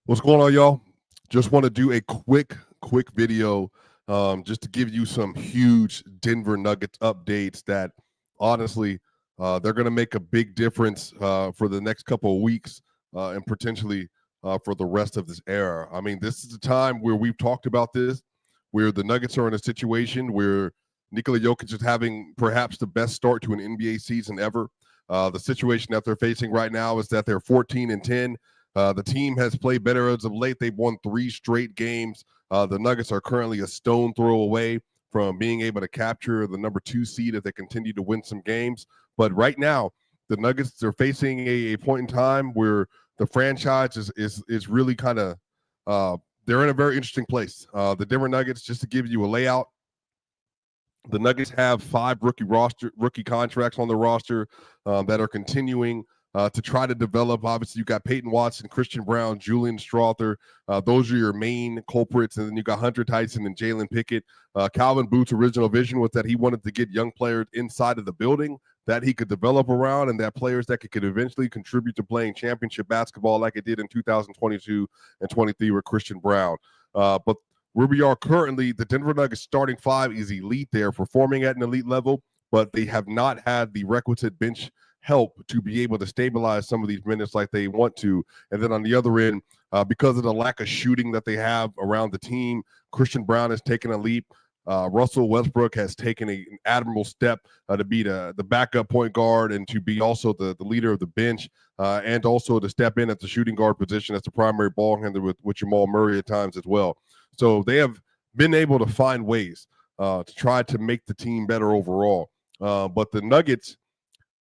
What's going on, y'all? Just want to do a quick video just to give you some huge Denver Nuggets updates that honestly, they're going to make a big difference for the next couple of weeks and potentially for the rest of this era. I mean, this is a time where we've talked about this, where the Nuggets are in a situation where Nikola Jokic is having perhaps the best start to an NBA season ever. The situation that they're facing right now is that they're 14-10. The team has played better as of late. They've won 3 straight games. The Nuggets are currently a stone throw away from being able to capture the number 2 seed if they continue to win some games. But right now, the Nuggets are facing a point in time where the franchise is really kind of they're in a very interesting place. The Denver Nuggets, just to give you a layout, the Nuggets have 5 rookie contracts on the roster that are continuing to try to develop. Obviously, you got Peyton Watson, Christian Brown, Julian Strother. Those are your main culprits. And then you got Hunter Tyson and Jalen Pickett. Calvin Booth's original vision was that he wanted to get young players inside of the building that he could develop around, and that players that could eventually contribute to playing championship basketball like it did in 2022 and 23 with Christian Brown. But where we are currently, the Denver Nuggets starting 5 is elite. They are performing at an elite level, but they have not had the requisite bench help to be able to stabilize some of these minutes like they want to. And then on the other end, because of the lack of shooting that they have around the team, Christian Brown has taken a leap. Russell Westbrook has taken an admirable step to be the backup point guard and to be also the leader of the bench and also to step in at the shooting guard position as the primary ball handler with Jamal Murray at times as well. So they have been able to find ways to try to make the team better overall. But the Nuggets,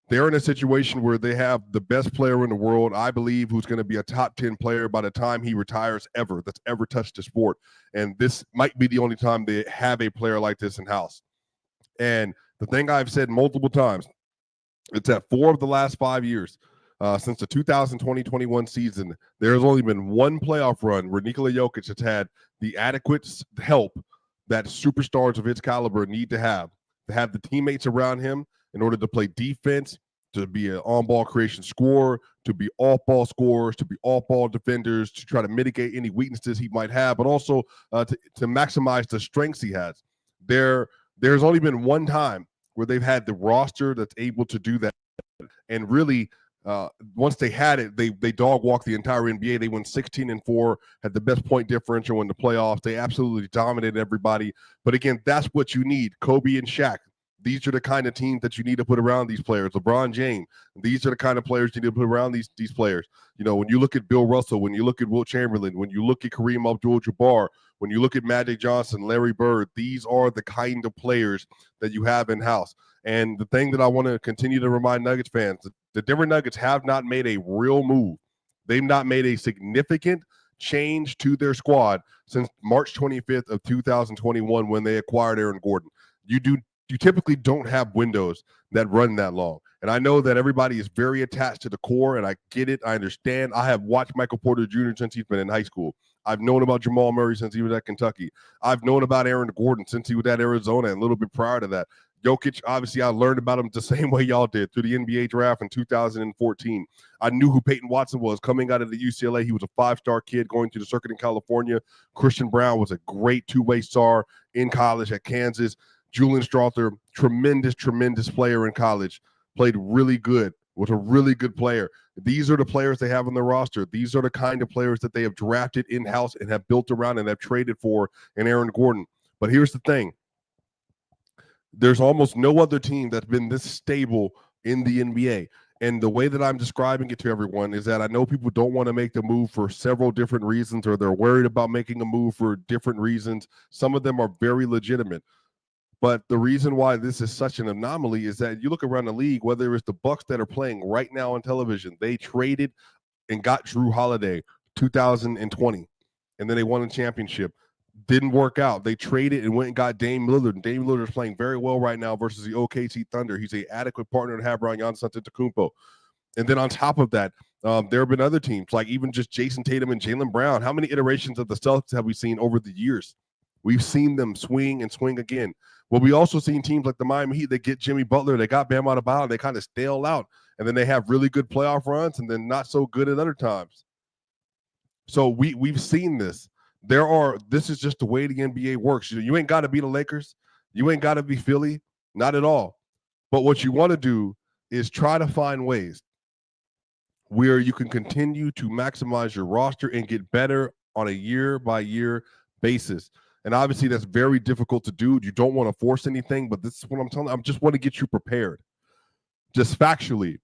they're in a situation where they have the best player in the world, I believe, who's going to be a top 10 player by the time he retires that's ever touched the sport. And this might be the only time they have a player like this in-house. And the thing I've said multiple times, it's that 4 of the last 5 years, since the 2020-21 season, there's only been one playoff run where Nikola Jokic has had the adequate help that superstars of his caliber need to have the teammates around him in order to play defense, to be an on-ball creation scorer, to be off-ball scorers, to be off-ball defenders, to try to mitigate any weaknesses he might have, but also to maximize the strengths he has. There's only been one time where they've had the roster that's able to do that. And really, once they had it, they dog walked the entire NBA. They went 16-4, had the best point differential in the playoffs. They absolutely dominated everybody. But again, that's what you need. Kobe and Shaq. These are the kind of teams that you need to put around these players. LeBron James. These are the kind of players you need to put around these players. You know, when you look at Bill Russell, when you look at Wilt Chamberlain, when you look at Kareem Abdul-Jabbar, when you look at Magic Johnson, Larry Bird, these are the kind of players that you have in-house. And the thing that I want to continue to remind Nuggets fans, the Denver Nuggets have not made a real move. They've not made a significant change to their squad since March 25th of 2021 when they acquired Aaron Gordon. You typically don't have windows that run that long. And I know that everybody is very attached to the core, and I get it. I understand. I have watched Michael Porter Jr. since he's been in high school. I've known about Jamal Murray since he was at Kentucky. I've known about Aaron Gordon since he was at Arizona and a little bit prior to that. Jokic, obviously, I learned about him the same way y'all did through the NBA draft in 2014. I knew who Peyton Watson was coming out of the UCLA. He was a 5-star kid going through the circuit in California. Christian Brown was a great two-way star in college at Kansas. Julian Strother, tremendous player in college, played really good, was a really good player. These are the players they have on their roster. These are the kind of players that they have drafted in-house and have built around and have traded for in Aaron Gordon. But here's the thing. There's almost no other team that's been this stable in the NBA. And the way that I'm describing it to everyone is that I know people don't want to make the move for several different reasons, or they're worried about making a move for different reasons. Some of them are very legitimate. But the reason why this is such an anomaly is that you look around the league, whether it's the Bucks that are playing right now on television, they traded and got Drew Holiday 2020, and then they won a championship. Didn't work out. They traded and went and got Dame Lillard. And Dame Lillard is playing very well right now versus the OKC Thunder. He's an adequate partner to have around Giannis Antetokounmpo. And then on top of that, there have been other teams, like even just Jason Tatum and Jaylen Brown. How many iterations of the Celtics have we seen over the years? We've seen them swing and swing again. Well, we also seen teams like the Miami Heat that get Jimmy Butler, they got Bam Adebayo, they kind of stale out, and then they have really good playoff runs and then not so good at other times. So we've seen this. This is just the way the NBA works. You ain't got to be the Lakers. You ain't got to be Philly. Not at all. But what you want to do is try to find ways where you can continue to maximize your roster and get better on a year by year basis. And obviously that's very difficult to do. You don't want to force anything, but this is what I'm telling you. I just want to get you prepared. Just factually.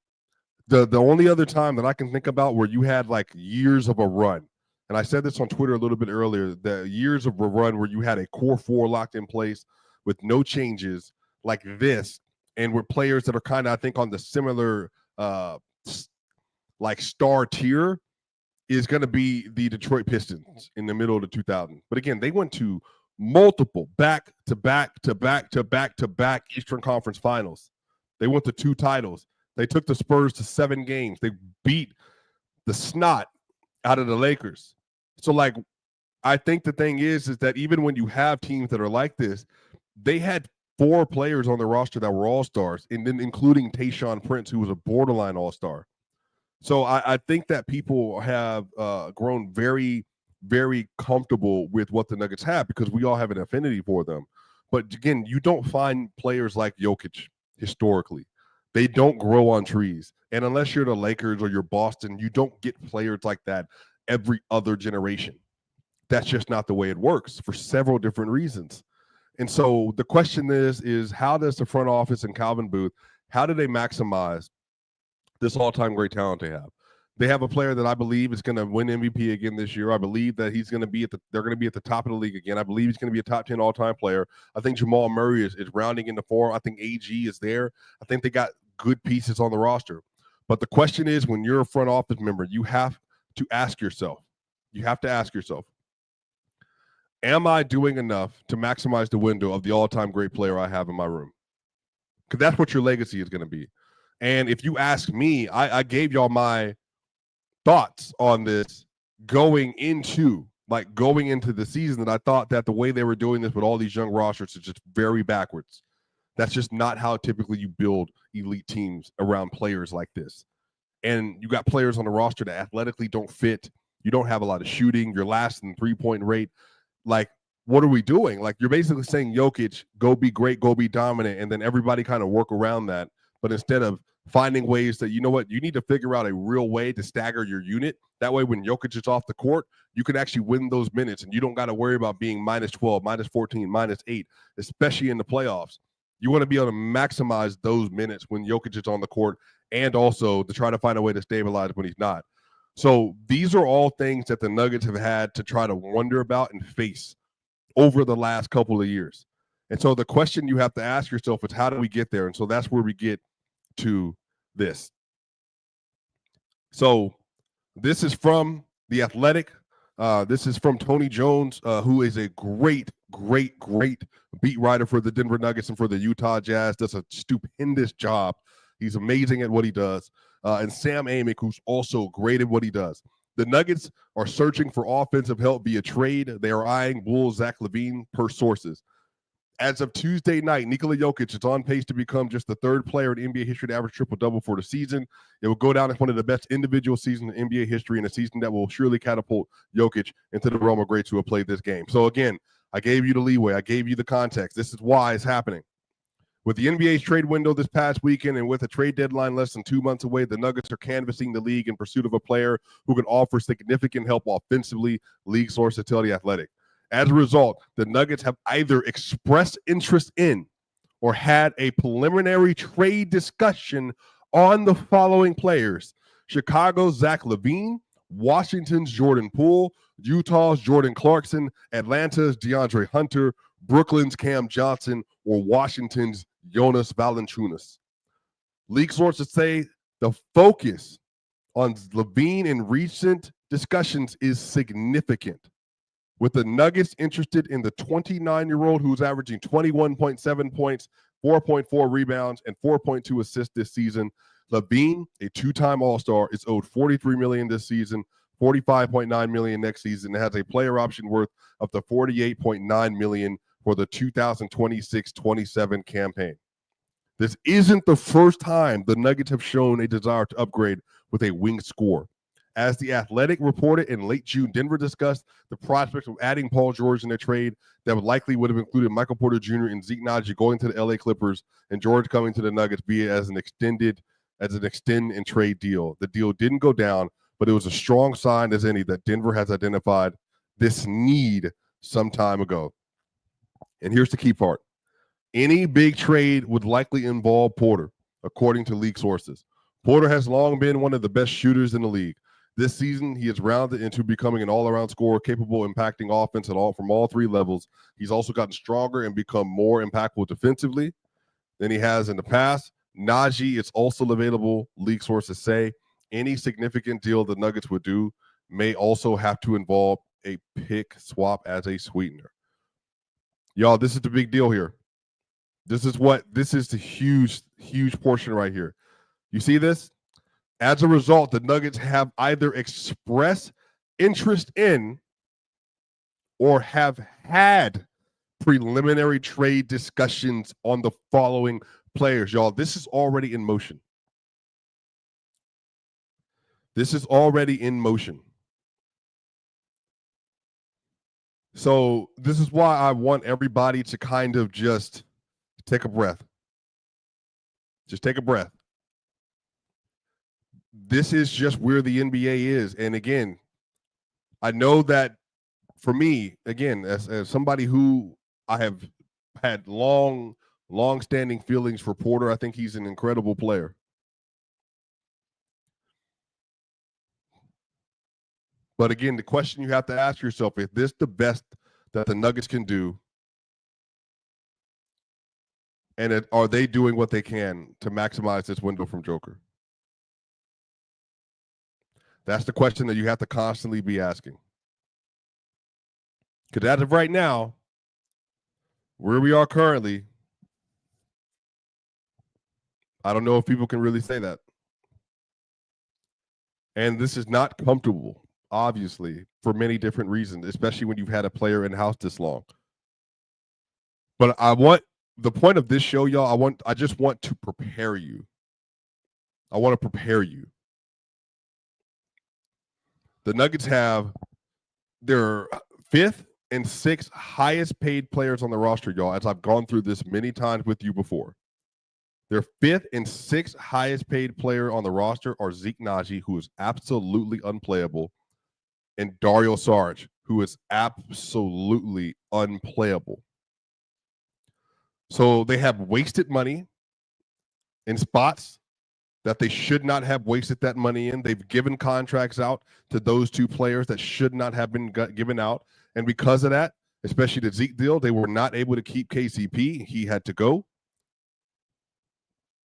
The only other time that I can think about where you had like years of a run, and I said this on Twitter a little bit earlier, the years of a run where you had a core four locked in place with no changes like this, and with players that are kind of, I think, on the similar like star tier, is going to be the Detroit Pistons in the middle of the 2000s. But again, they went to multiple back-to-back Eastern Conference Finals. They went to 2 titles. They took the Spurs to 7 games. They beat the snot out of the Lakers. So, like, I think the thing is that even when you have teams that are like this, they had 4 players on the roster that were all-stars, and then including Tayshaun Prince, who was a borderline all-star. So I think that people have grown very, very comfortable with what the Nuggets have because we all have an affinity for them. But again, you don't find players like Jokic historically. They don't grow on trees. And unless you're the Lakers or you're Boston, you don't get players like that every other generation. That's just not the way it works for several different reasons. And so the question is how does the front office and Calvin Booth, how do they maximize this all-time great talent they have? They have a player that I believe is going to win MVP again this year. I believe that he's going to be they're going to be at the top of the league again. I believe he's going to be a top 10 all-time player. I think Jamal Murray is rounding into form. I think AG is there. I think they got good pieces on the roster. But the question is, when you're a front office member, you have to ask yourself, am I doing enough to maximize the window of the all-time great player I have in my room? Because that's what your legacy is going to be. And if you ask me, I gave y'all my thoughts on this going into the season, that I thought that the way they were doing this with all these young rosters is just very backwards. That's just not how typically you build elite teams around players like this. And you got players on the roster that athletically don't fit. You don't have a lot of shooting. You're last in three-point rate. Like, what are we doing? Like, you're basically saying, Jokic, go be great, go be dominant, and then everybody kind of work around that. But instead of finding ways that, you know what, you need to figure out a real way to stagger your unit. That way, when Jokic is off the court, you can actually win those minutes, and you don't got to worry about being minus 12, minus 14, minus 8, especially in the playoffs. You want to be able to maximize those minutes when Jokic is on the court, and also to try to find a way to stabilize when he's not. So these are all things that the Nuggets have had to try to wonder about and face over the last couple of years. And so the question you have to ask yourself is, how do we get there? And so that's where we get to this. So this is from The Athletic. This is from Tony Jones, who is a great beat writer for the Denver Nuggets and for the Utah Jazz. Does a stupendous job. He's amazing at what he does. And Sam Amick, who's also great at what he does. The Nuggets are searching for offensive help via trade. They are eyeing Bulls Zach Lavine per sources. As of Tuesday night, Nikola Jokic is on pace to become just the 3rd player in NBA history to average triple-double for the season. It will go down as one of the best individual seasons in NBA history, and a season that will surely catapult Jokic into the realm of greats who have played this game. So again, I gave you the leeway. I gave you the context. This is why it's happening. With the NBA's trade window this past weekend and with a trade deadline less than 2 months away, the Nuggets are canvassing the league in pursuit of a player who can offer significant help offensively, league sources tell The Athletic. As a result, the Nuggets have either expressed interest in or had a preliminary trade discussion on the following players: Chicago's Zach Lavine, Washington's Jordan Poole, Utah's Jordan Clarkson, Atlanta's DeAndre Hunter, Brooklyn's Cam Johnson, or Washington's Jonas Valanciunas. League sources say the focus on Lavine in recent discussions is significant, with the Nuggets interested in the 29-year-old who's averaging 21.7 points, 4.4 rebounds, and 4.2 assists this season. Lavine, a 2-time All-Star, is owed $43 million this season, $45.9 million next season, and has a player option worth up to $48.9 million for the 2026-27 campaign. This isn't the first time the Nuggets have shown a desire to upgrade with a wing scorer. As The Athletic reported in late June, Denver discussed the prospects of adding Paul George in their trade that would have included Michael Porter Jr. and Zeke Naji going to the LA Clippers and George coming to the Nuggets via as an extend and trade deal. The deal didn't go down, but it was a strong sign as any that Denver has identified this need some time ago. And here's the key part. Any big trade would likely involve Porter, according to league sources. Porter has long been one of the best shooters in the league. This season, he has rounded into becoming an all-around scorer capable of impacting offense from all three levels. He's also gotten stronger and become more impactful defensively than he has in the past. Naji is also available, league sources say. Any significant deal the Nuggets would do may also have to involve a pick swap as a sweetener. Y'all, this is the big deal here. This is the huge portion right here. You see this? As a result, the Nuggets have either expressed interest in or have had preliminary trade discussions on the following players. Y'all, this is already in motion. This is already in motion. So this is why I want everybody to kind of just take a breath. Just take a breath. This is just where the NBA is. And again, I know that for me, again, as somebody who I have had long-standing feelings for Porter, I think he's an incredible player. But again, the question you have to ask yourself, is this the best that the Nuggets can do? And are they doing what they can to maximize this window from Joker? That's the question that you have to constantly be asking. Because as of right now, where we are currently, I don't know if people can really say that. And this is not comfortable, obviously, for many different reasons, especially when you've had a player in-house this long. But the point of this show, y'all, I just want to prepare you. I want to prepare you. The Nuggets have their fifth and sixth highest paid players on the roster, y'all, as I've gone through this many times with you before. Their fifth and sixth highest paid player on the roster are Zeke Naji, who is absolutely unplayable, and Dario Saric, who is absolutely unplayable. So they have wasted money in spots that they should not have wasted that money in. They've given contracts out to those two players that should not have been given out. And because of that, especially the Zeke deal, they were not able to keep KCP. He had to go.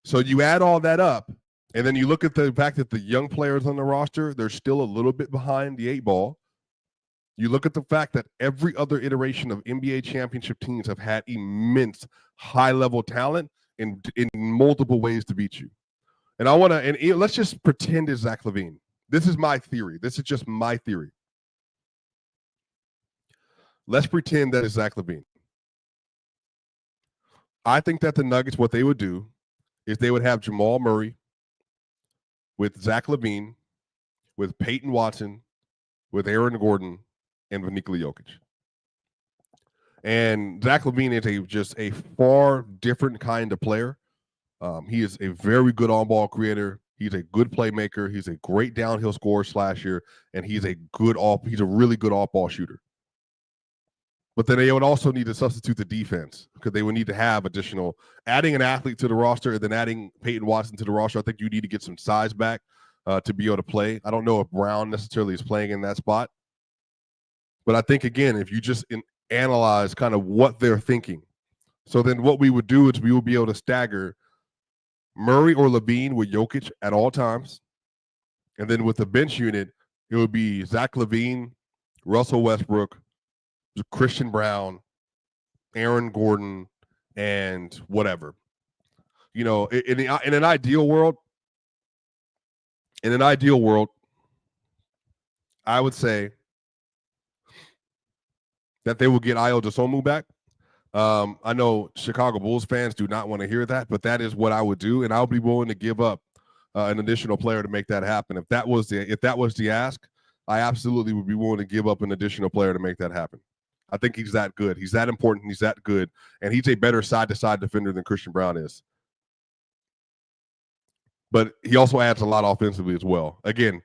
So you add all that up, and then you look at the fact that the young players on the roster, they're still a little bit behind the 8-ball. You look at the fact that every other iteration of NBA championship teams have had immense high-level talent in multiple ways to beat you. And let's just pretend it's Zach Lavine. This is my theory. This is just my theory. Let's pretend that it's Zach Lavine. I think that the Nuggets, what they would do is they would have Jamal Murray with Zach Lavine, with Peyton Watson, with Aaron Gordon, and with Nikola Jokic. And Zach Lavine is just a far different kind of player. He is a very good on-ball creator. He's a good playmaker. He's a great downhill scorer slasher, and he's a really good off-ball shooter. But then they would also need to substitute the defense because they would need to have adding an athlete to the roster and then adding Peyton Watson to the roster. I think you need to get some size back to be able to play. I don't know if Brown necessarily is playing in that spot. But I think, again, if you just analyze kind of what they're thinking. So then what we would do is we would be able to stagger Murray or Lavine with Jokic at all times. And then with the bench unit, it would be Zach Lavine, Russell Westbrook, Christian Brown, Aaron Gordon, and whatever. You know, in an ideal world, I would say that they will get Ayo Dosunmu back. I know Chicago Bulls fans do not want to hear that, but that is what I would do, and I'll be willing to give up an additional player to make that happen. If that was the ask, I absolutely would be willing to give up an additional player to make that happen. I think he's that good. He's that important. He's that good, and he's a better side-to-side defender than Christian Braun is. But he also adds a lot offensively as well. Again,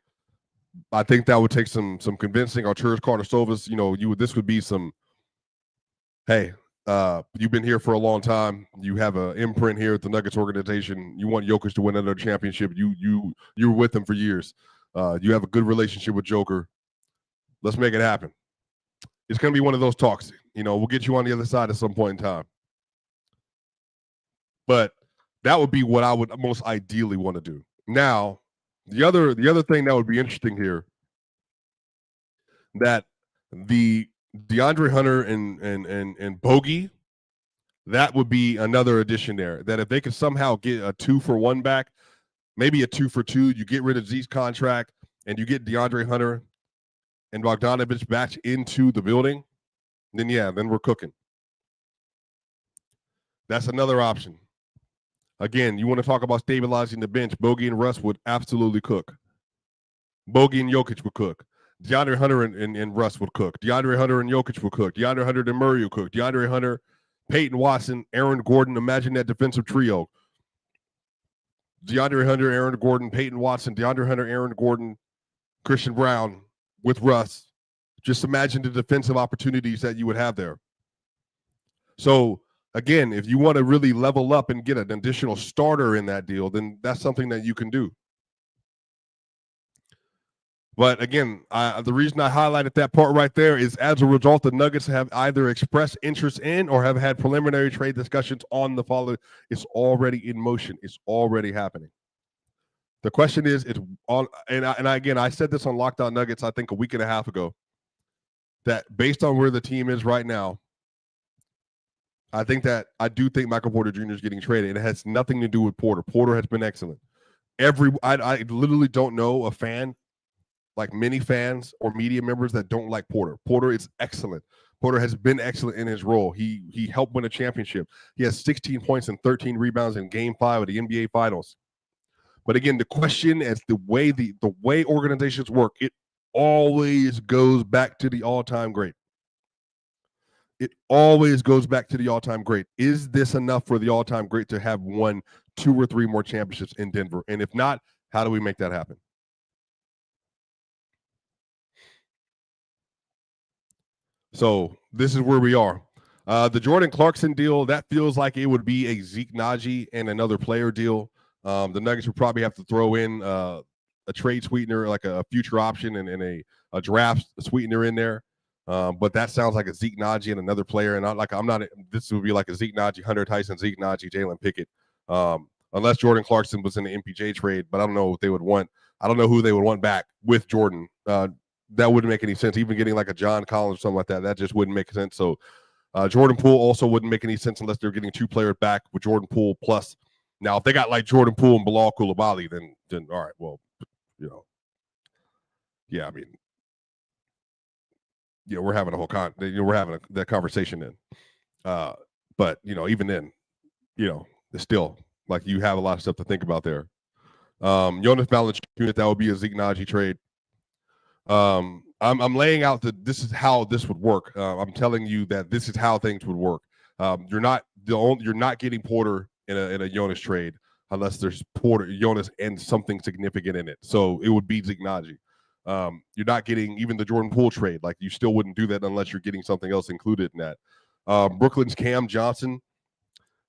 I think that would take some convincing. Arturas Karnisovas, this would be some. Hey, you've been here for a long time. You have an imprint here at the Nuggets organization. You want Jokic to win another championship. You were with him for years. You have a good relationship with Joker. Let's make it happen. It's going to be one of those talks. We'll get you on the other side at some point in time. But that would be what I would most ideally want to do. Now, the other thing that would be interesting here, that the DeAndre Hunter and Bogey, that would be another addition there. That if they could somehow get a 2-for-1 back, maybe a 2-for-2, you get rid of Zeke's contract and you get DeAndre Hunter and Bogdanovich back into the building, then we're cooking. That's another option. Again, you want to talk about stabilizing the bench. Bogey and Russ would absolutely cook. Bogey and Jokic would cook. DeAndre Hunter and Russ would cook. DeAndre Hunter and Jokic would cook. DeAndre Hunter and Murray would cook. DeAndre Hunter, Peyton Watson, Aaron Gordon. Imagine that defensive trio. DeAndre Hunter, Aaron Gordon, Peyton Watson, DeAndre Hunter, Aaron Gordon, Christian Braun with Russ. Just imagine the defensive opportunities that you would have there. So, again, if you want to really level up and get an additional starter in that deal, then that's something that you can do. But again, the reason I highlighted that part right there is as a result, the Nuggets have either expressed interest in or have had preliminary trade discussions on the following. It's already in motion. It's already happening. The question is, I said this on Locked On Nuggets, I think a week and a half ago, that based on where the team is right now, I do think Michael Porter Jr. is getting traded, and it has nothing to do with Porter. Porter has been excellent. I literally don't know a fan, like many fans or media members, that don't like Porter. Porter is excellent. Porter has been excellent in his role. He helped win a championship. He has 16 points and 13 rebounds in Game 5 of the NBA Finals. But again, the question is the way organizations work, it always goes back to the all-time great. It always goes back to the all-time great. Is this enough for the all-time great to have won 2 or 3 more championships in Denver? And if not, how do we make that happen? So this is where we are. The Jordan Clarkson deal, that feels like it would be a Zeke Naji and another player deal. The Nuggets would probably have to throw in a trade sweetener, like a future option and a draft sweetener in there. But that sounds like a Zeke Naji and another player. And this would be like a Zeke Naji, Hunter Tyson, Zeke Naji, Jalen Pickett. Unless Jordan Clarkson was in the MPJ trade, but I don't know what they would want. I don't know who they would want back with Jordan. That wouldn't make any sense. Even getting like a John Collins or something like that just wouldn't make sense. So Jordan Poole also wouldn't make any sense unless they're getting 2 players back with Jordan Poole plus. Now, if they got like Jordan Poole and Bilal Coulibaly, then all right, well, yeah, I mean, yeah, we're having a whole we're having that conversation then. But even then, it's still like you have a lot of stuff to think about there. Jonas Valanciunas, that would be a Zeke Naji trade. I'm laying out this is how this would work. I'm telling you that this is how things would work. You're not getting Porter in a Jonas trade unless there's Jonas and something significant in it. So it would be Zeke Naji. You're not getting even the Jordan Poole trade. Like you still wouldn't do that unless you're getting something else included in that. Brooklyn's Cam Johnson.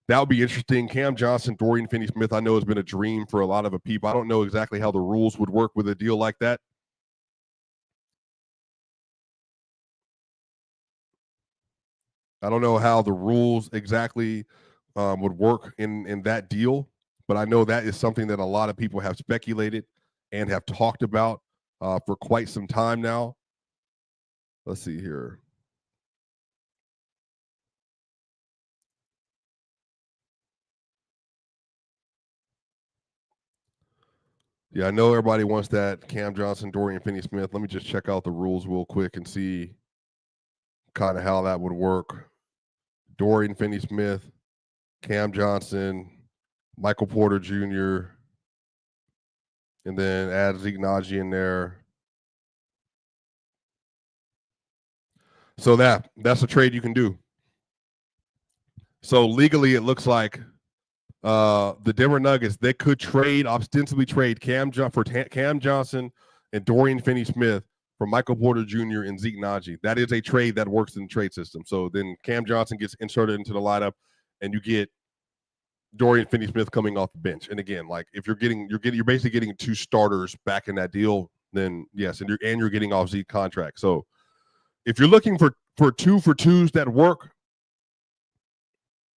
That would be interesting. Cam Johnson, Dorian Finney-Smith, I know has been a dream for a lot of people. I don't know exactly how the rules would work with a deal like that. I don't know how the rules exactly would work in that deal, but I know that is something that a lot of people have speculated and have talked about for quite some time now. Let's see here. Yeah, I know everybody wants that Cam Johnson, Dorian Finney-Smith. Let me just check out the rules real quick and see kind of how that would work. Dorian Finney-Smith, Cam Johnson, Michael Porter Jr., and then add Zeke Naji in there. So that's a trade you can do. So legally, it looks like the Denver Nuggets, they could ostensibly trade Cam Johnson and Dorian Finney-Smith for Michael Porter Jr. and Zeke Naji. That is a trade that works in the trade system. So then Cam Johnson gets inserted into the lineup, and you get Dorian Finney-Smith coming off the bench. And again, like if you're basically getting 2 starters back in that deal, then yes, and you're getting off Zeke contract. So if you're looking for 2-for-2s that work,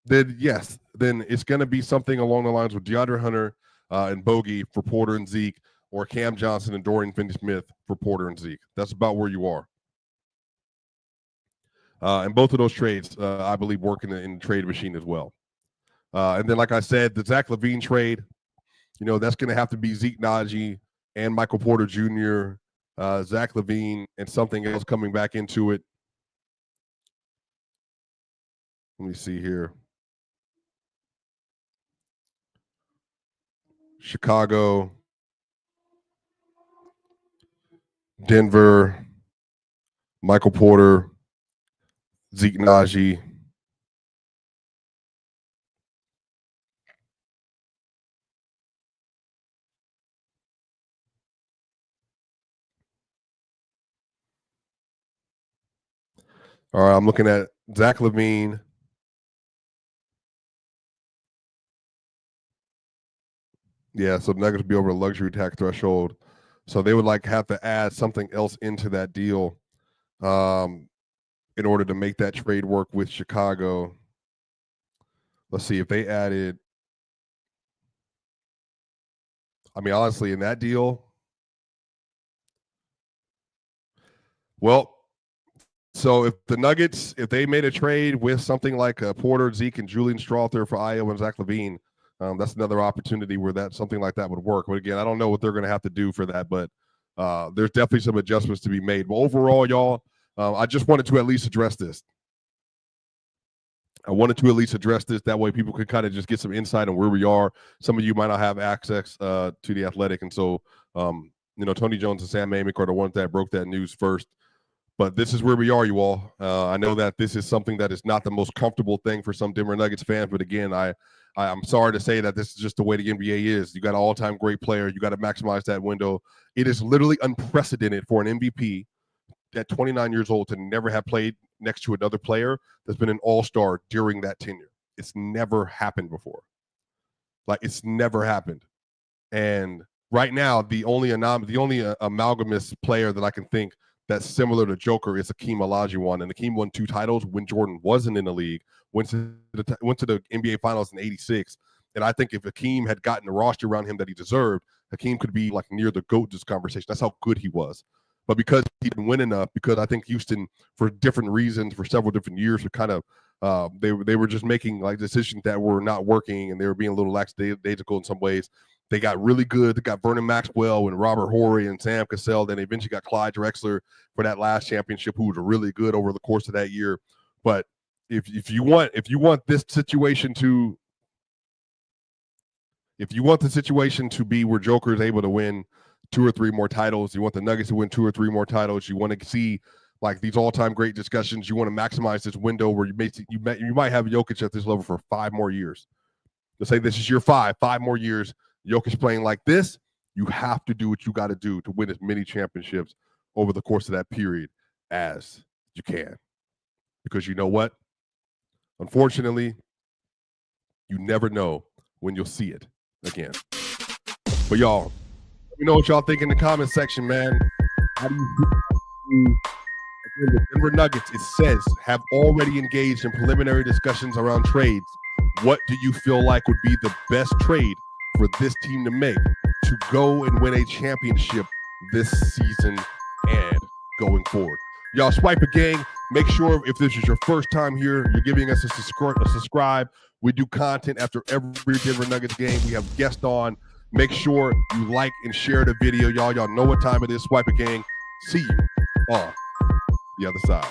then yes, then it's going to be something along the lines with DeAndre Hunter and Bogey for Porter and Zeke, or Cam Johnson and Dorian Finney-Smith for Porter and Zeke. That's about where you are. And both of those trades, I believe, work in the trade machine as well. And then, like I said, the Zach Lavine trade, that's going to have to be Zeke Naji and Michael Porter Jr., Zach Lavine, and something else coming back into it. Let me see here. Chicago, Denver, Michael Porter, Zeke Naji. All right, I'm looking at Zach Lavine. Yeah, so the Nuggets would be over the luxury tax threshold. So they would have to add something else into that deal in order to make that trade work with Chicago. Let's see if they added. I mean, honestly, in that deal, well, so if the Nuggets, if they made a trade with something like Porter, Zeke, and Julian Strawther for Iowa and Zach Lavine, that's another opportunity where something like that would work. But again, I don't know what they're going to have to do for that, but there's definitely some adjustments to be made. But overall, y'all, I just wanted to at least address this. That way people could kind of just get some insight on where we are. Some of you might not have access to The Athletic. And so, Tony Jones and Sam Amick are the ones that broke that news first. But this is where we are, you all. I know that this is something that is not the most comfortable thing for some Denver Nuggets fans. But again, I'm sorry to say that this is just the way the NBA is. You got an all-time great player. You got to maximize that window. It is literally unprecedented for an MVP at 29 years old to never have played next to another player that's been an all-star during that tenure. It's never happened before. It's never happened. And right now, the only amalgamous player that I can think that's similar to Joker is Hakeem Olajuwon. And Hakeem won 2 titles when Jordan wasn't in the league, went to the NBA Finals in '86. And I think if Hakeem had gotten the roster around him that he deserved, Hakeem could be near the GOAT this conversation. That's how good he was. But because he didn't win enough, because I think Houston, for different reasons, for several different years, were kind of they were just making decisions that were not working, and they were being a little lackadaisical in some ways. They got really good. They got Vernon Maxwell and Robert Horry and Sam Cassell. Then they eventually got Clyde Drexler for that last championship, who was really good over the course of that year. But if you want this situation to be where Joker is able to win 2 or 3 more titles, you want the Nuggets to win 2 or 3 more titles, you want to see these all-time great discussions, you want to maximize this window where you might have Jokic at this level for 5 more years. Let's say this is year 5 more years, Jokic playing like this, you have to do what you got to do to win as many championships over the course of that period as you can. Because you know what? Unfortunately, you never know when you'll see it again. But y'all, let me know what y'all think in the comment section, man. How do you feel? The Denver Nuggets, it says, have already engaged in preliminary discussions around trades. What do you feel like would be the best trade for this team to make to go and win a championship this season and going forward? Y'all, Swipa gang, make sure if this is your first time here, you're giving us a subscribe. We do content after every Denver Nuggets game. We have guests on. Make sure you like and share the video, y'all. Y'all know what time it is, Swipa gang. See you on the other side.